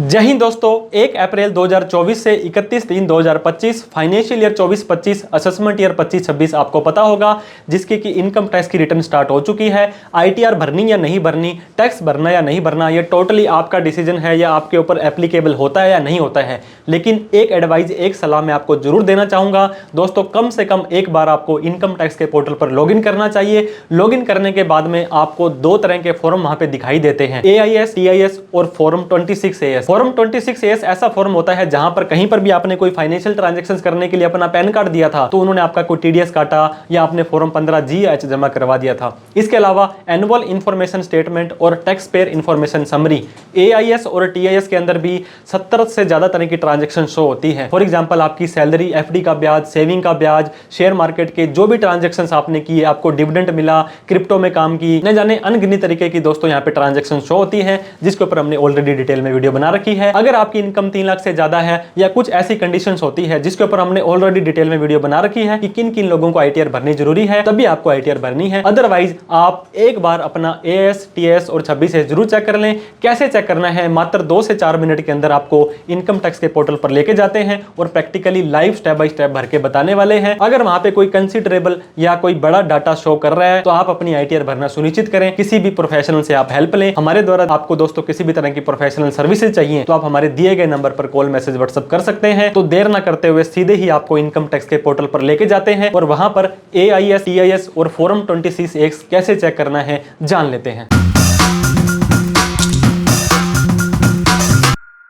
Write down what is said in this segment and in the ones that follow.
जय हिंद दोस्तों, 1 अप्रैल 2024 से 31/3/2025 फाइनेंशियल ईयर 24-25 असेसमेंट ईयर 25-26 आपको पता होगा, जिसकी कि इनकम टैक्स की रिटर्न स्टार्ट हो चुकी है। आईटीआर भरनी या नहीं भरनी, टैक्स भरना या नहीं भरना, ये टोटली आपका डिसीजन है या आपके ऊपर एप्लीकेबल होता है या नहीं होता है। लेकिन एक एडवाइस, एक सलाह मैं आपको जरूर देना चाहूंगा दोस्तों, कम से कम एक बार आपको इनकम टैक्स के पोर्टल पर लॉगिन करना चाहिए। लॉगिन करने के बाद में आपको दो तरह के फॉर्म वहां पे दिखाई देते हैं, AIS, TIS और फॉर्म 26AS। फॉर्म 26AS ऐसा फॉर्म होता है जहां पर कहीं पर भी आपने कोई फाइनेंशियल ट्रांजैक्शंस करने के लिए अपना पैन कार्ड दिया था तो उन्होंने आपका कोई TDS काटा या आपने फॉर्म 15G जमा करवा दिया था। इसके अलावा एनुअल इंफॉर्मेशन स्टेटमेंट और tax payer information summary, AIS और TIS के अंदर भी 70 से ज्यादा तरह की ट्रांजैक्शन शो होती है। फॉर एग्जांपल आपकी सैलरी, FD का ब्याज, सेविंग का ब्याज, शेयर मार्केट के जो भी ट्रांजैक्शंस आपने किए, आपको डिविडेंड मिला, क्रिप्टो में काम की, न जाने अनगिनत तरीके की दोस्तों यहाँ पे ट्रांजैक्शन शो होती है, जिसके ऊपर हमने ऑलरेडी डिटेल में वीडियो बना रखी है। अगर आपकी इनकम 3 लाख से ज्यादा है या कुछ ऐसी कंडीशंस होती है जिसके ऊपर हमने ऑलरेडी डिटेल में वीडियो बना रखी है कि किन किन लोगों को ITR भरनी जरूरी है, तभी आपको ITR भरनी है। अदरवाइज आप एक बार अपना AS, TS और 26 जरूर चेक कर लें। कैसे चेक करना है, मात्र 2 से 4 मिनट के अंदर आपको इनकम टैक्स के पोर्टल पर लेके जाते हैं और practically live step by step भर के बताने वाले हैं। अगर वहां पे कोई कंसिडरेबल या कोई बड़ा डाटा शो कर रहा है तो आप अपनी ITR भरना सुनिश्चित करें। किसी भी प्रोफेशनल से आप हेल्प लें। हमारे द्वारा आपको दोस्तों किसी भी तरह की प्रोफेशनल सर्विसेज चाहिए तो आप हमारे दिए गए नंबर पर कॉल, मैसेज, व्हाट्सएप कर सकते हैं। तो देर ना करते हुए सीधे ही आपको इनकम टैक्स के पोर्टल पर लेके जाते हैं और वहां पर AIS, TIS और फॉर्म 26X कैसे चेक करना है जान लेते हैं।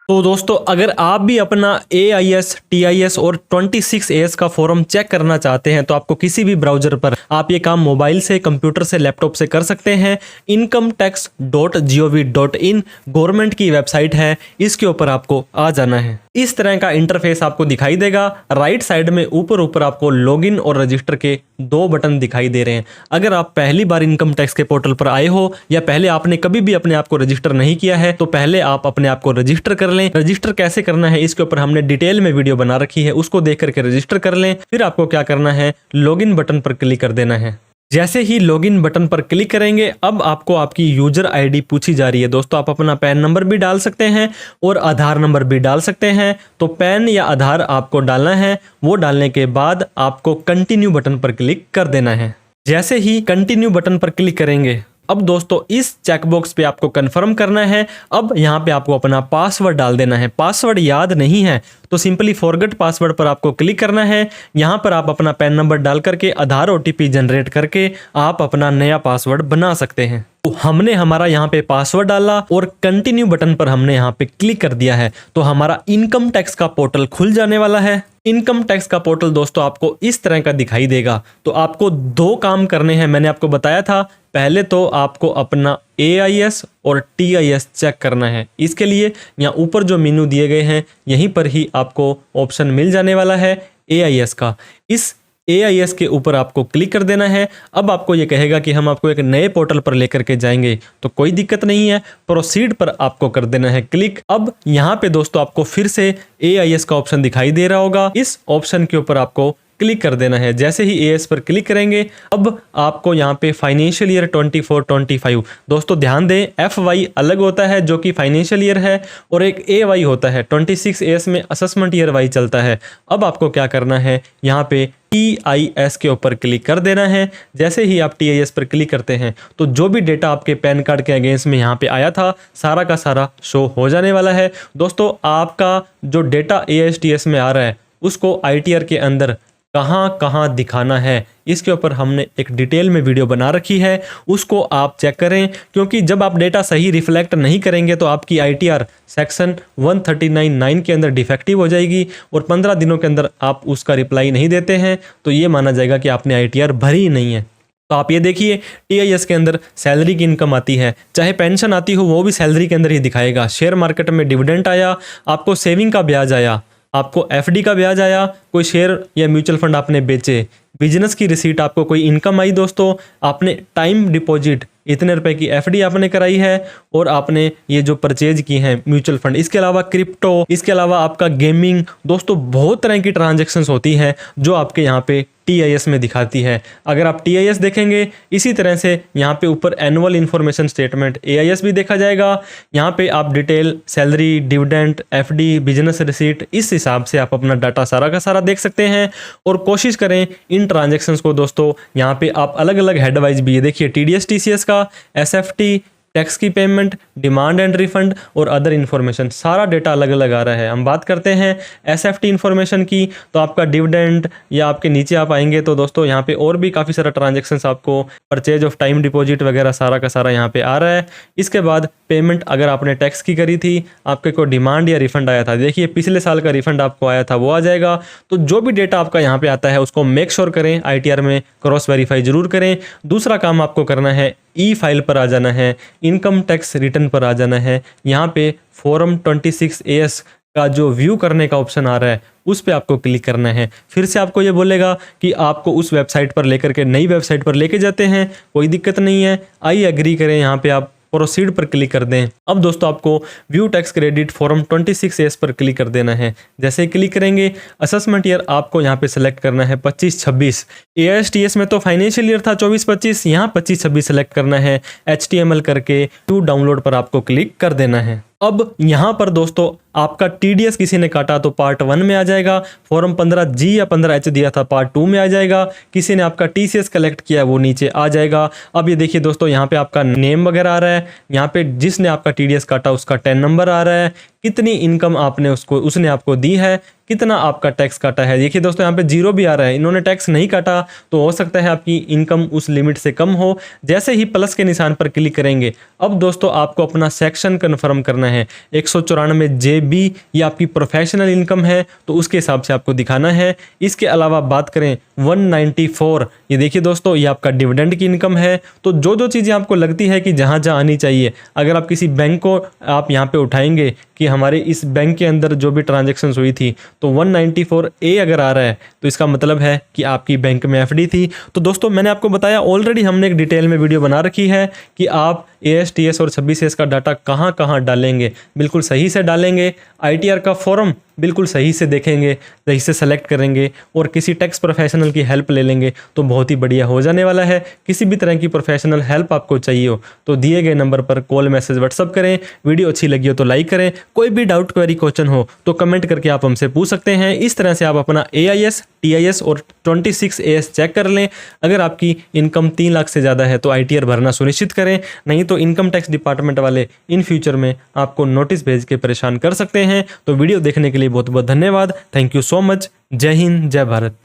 तो दोस्तों, अगर आप भी अपना AIS, TIS और 26AS का फॉर्म चेक करना चाहते हैं तो आपको किसी भी ब्राउजर पर आप ये काम मोबाइल से, कंप्यूटर से, लैपटॉप से कर सकते हैं। incometax.gov.in गवर्नमेंट की वेबसाइट है, इसके ऊपर आपको आ जाना है। इस तरह का इंटरफेस आपको दिखाई देगा। राइट साइड में ऊपर आपको लॉगिन और रजिस्टर के 2 बटन दिखाई दे रहे हैं। अगर आप पहली बार इनकम टैक्स के पोर्टल पर आए हो या पहले आपने कभी भी अपने आप को रजिस्टर नहीं किया है तो पहले आप अपने आप को रजिस्टर कर लें। रजिस्टर कैसे करना है इसके ऊपर हमने डिटेल में वीडियो बना रखी है, उसको देख करके रजिस्टर कर लें। फिर आपको क्या करना है, लॉगिन बटन पर क्लिक कर देना है। जैसे ही लॉगिन बटन पर क्लिक करेंगे अब आपको आपकी यूजर ID पूछी जा रही है। दोस्तों, आप अपना पैन नंबर भी डाल सकते हैं और आधार नंबर भी डाल सकते हैं। तो पैन या आधार आपको डालना है। वो डालने के बाद आपको कंटिन्यू बटन पर क्लिक कर देना है। जैसे ही कंटिन्यू बटन पर क्लिक करेंगे अब दोस्तों इस चेकबॉक्स पे आपको कंफर्म करना है। अब यहाँ पे आपको अपना पासवर्ड डाल देना है। पासवर्ड याद नहीं है तो सिंपली फॉरगेट पासवर्ड पर आपको क्लिक करना है। यहाँ पर आप अपना पैन नंबर डाल करके आधार OTP जनरेट करके आप अपना नया पासवर्ड बना सकते हैं। तो हमने हमारा यहाँ पे पासवर्ड डाला और कंटिन्यू बटन पर हमने यहाँ पे क्लिक कर दिया है तो हमारा इनकम टैक्स का पोर्टल खुल जाने वाला है। इनकम टैक्स का पोर्टल दोस्तों आपको इस तरह का दिखाई देगा। तो आपको 2 काम करने हैं, मैंने आपको बताया था। पहले तो आपको अपना AIS और TIS चेक करना है। इसके लिए यहाँ ऊपर जो मेनू दिए गए हैं यहीं पर ही आपको ऑप्शन मिल जाने वाला है AIS का। इस AIS के ऊपर आपको क्लिक कर देना है। अब आपको ये कहेगा कि हम आपको एक नए पोर्टल पर लेकर के जाएंगे, तो कोई दिक्कत नहीं है, प्रोसीड पर आपको कर देना है क्लिक। अब यहाँ पे दोस्तों आपको फिर से AIS का ऑप्शन दिखाई दे रहा होगा, इस ऑप्शन के ऊपर आपको क्लिक कर देना है। जैसे ही AS पर क्लिक करेंगे अब आपको यहाँ पे फाइनेंशियल ईयर 24-25 दोस्तों ध्यान दें, FY अलग होता है जो कि फाइनेंशियल ईयर है और एक AY होता है। 26AS में असेसमेंट ईयर वाई चलता है। अब आपको क्या करना है, यहाँ पे TIS के ऊपर क्लिक कर देना है। जैसे ही आप TIS पर क्लिक करते हैं तो जो भी डेटा आपके पैन कार्ड के अगेंस्ट में यहाँ पे आया था सारा का सारा शो हो जाने वाला है। दोस्तों, आपका जो डेटा AIS TS में आ रहा है उसको ITR के अंदर कहाँ दिखाना है इसके ऊपर हमने एक डिटेल में वीडियो बना रखी है, उसको आप चेक करें। क्योंकि जब आप डेटा सही रिफ्लेक्ट नहीं करेंगे तो आपकी ITR सेक्शन 139(9) के अंदर डिफेक्टिव हो जाएगी और 15 दिनों के अंदर आप उसका रिप्लाई नहीं देते हैं तो ये माना जाएगा कि आपने ITR भरी ही नहीं है। तो आप ये देखिए, TIS के अंदर सैलरी की इनकम आती है, चाहे पेंशन आती हो वो भी सैलरी के अंदर ही दिखाएगा। शेयर मार्केट में डिविडेंड आया, आपको सेविंग का ब्याज आया, आपको FD का ब्याज आया, कोई शेयर या म्यूचुअल फंड आपने बेचे, बिजनेस की रिसीट, आपको कोई इनकम आई दोस्तों, आपने टाइम डिपॉजिट इतने रुपए की एफडी आपने कराई है और आपने ये जो परचेज की है म्यूचुअल फंड, इसके अलावा क्रिप्टो, इसके अलावा आपका गेमिंग, दोस्तों बहुत तरह की ट्रांजैक्शंस होती हैं जो आपके यहाँ पे TIS में दिखाती है। अगर आप TIS देखेंगे, इसी तरह से यहाँ पे ऊपर एनुअल इन्फॉर्मेशन स्टेटमेंट AIS भी देखा जाएगा। यहाँ पे आप detail salary, dividend, FD, business receipt, इस हिसाब से आप अपना डाटा सारा का सारा देख सकते हैं। और कोशिश करें इन ट्रांजेक्शन्स को दोस्तों यहाँ पे आप अलग अलग हेड वाइज भी, ये देखिए TDS TCS का, SFT, टैक्स की पेमेंट, डिमांड एंड रिफंड और अदर इन्फॉर्मेशन, सारा डेटा अलग अलग आ रहा है। हम बात करते हैं SFT इन्फॉर्मेशन की, तो आपका डिविडेंड या आपके नीचे आप आएंगे तो दोस्तों यहाँ पे और भी काफ़ी सारा ट्रांजेक्शन्स आपको, परचेज ऑफ टाइम डिपॉजिट वगैरह सारा का सारा यहाँ पे आ रहा है। इसके बाद पेमेंट, अगर आपने टैक्स की करी थी, आपके कोई डिमांड या रिफंड आया था, देखिए पिछले साल का रिफंड आपको आया था वो आ जाएगा। तो जो भी डेटा आपका यहाँ पे आता है उसको मेक श्योर करें ITR में क्रॉस वेरीफाई जरूर करें। दूसरा काम आपको करना है, E-फाइल पर आ जाना है, इनकम टैक्स रिटर्न पर आ जाना है। यहाँ पे फॉर्म 26AS का जो व्यू करने का ऑप्शन आ रहा है उस पे आपको क्लिक करना है। फिर से आपको ये बोलेगा कि आपको उस वेबसाइट पर लेकर के नई वेबसाइट पर लेके जाते हैं, कोई दिक्कत नहीं है, आई एग्री करें, यहाँ पे आप प्रोसीड पर क्लिक कर दें। अब दोस्तों आपको view tax credit form 26AS पर क्लिक कर देना है। जैसे ही क्लिक करेंगे, असेसमेंट ईयर आपको यहाँ पे सेलेक्ट करना है 25-26। AISTS में तो फाइनेंशियल ईयर था 24-25, यहाँ 25-26 सेलेक्ट करना है। HTML करके टू डाउनलोड पर आपको क्लिक कर देना है। अब यहाँ पर दोस्तों आपका TDS किसी ने काटा तो पार्ट 1 में आ जाएगा, फॉर्म 15G या 15H दिया था पार्ट 2 में आ जाएगा, किसी ने आपका TCS कलेक्ट किया वो नीचे आ जाएगा। अब ये देखिए दोस्तों यहाँ पे आपका नेम वगैरह आ रहा है, यहाँ पे जिसने आपका TDS काटा उसका 10 नंबर आ रहा है, कितनी इनकम आपने उसने आपको दी है, कितना आपका टैक्स काटा है। देखिए दोस्तों यहाँ पे 0 भी आ रहा है, इन्होंने टैक्स नहीं काटा तो हो सकता है आपकी इनकम उस लिमिट से कम हो। जैसे ही प्लस के निशान पर क्लिक करेंगे, अब दोस्तों आपको अपना सेक्शन कन्फर्म करना है। 194JB ये आपकी प्रोफेशनल इनकम है तो उसके हिसाब से आपको दिखाना है। इसके अलावा बात करें 194, ये देखिए दोस्तों ये आपका डिविडेंड की इनकम है। तो जो जो चीज़ें आपको लगती है कि जहाँ जहाँ आनी चाहिए, अगर आप किसी बैंक को आप यहाँ पे उठाएंगे कि हमारे इस बैंक के अंदर जो भी ट्रांजैक्शंस हुई थी तो 194A अगर आ रहा है तो इसका मतलब है कि आपकी बैंक में FD थी। तो दोस्तों मैंने आपको बताया, ऑलरेडी हमने एक डिटेल में वीडियो बना रखी है कि आप AISTS और 26AS का डाटा कहाँ कहाँ डालेंगे, बिल्कुल सही से डालेंगे। ITR का फॉर्म बिल्कुल सही से देखेंगे, सही से सेलेक्ट करेंगे और किसी टैक्स प्रोफेशनल की हेल्प ले लेंगे तो बहुत ही बढ़िया हो जाने वाला है। किसी भी तरह की प्रोफेशनल हेल्प आपको चाहिए हो तो दिए गए नंबर पर कॉल, मैसेज, व्हाट्सअप करें। वीडियो अच्छी लगी हो तो लाइक करें। कोई भी डाउट, क्वेरी, क्वेश्चन हो तो कमेंट करके आप हमसे पूछ सकते हैं। इस तरह से आप अपना AIS, TIS और 26AS चेक कर लें। अगर आपकी इनकम 3 लाख से ज़्यादा है तो ITR भरना सुनिश्चित करें, नहीं तो इनकम टैक्स डिपार्टमेंट वाले इन फ्यूचर में आपको नोटिस भेज के परेशान कर सकते हैं। तो वीडियो देखने के लिए बहुत बहुत धन्यवाद। Thank you so much. जय हिंद, जय भारत।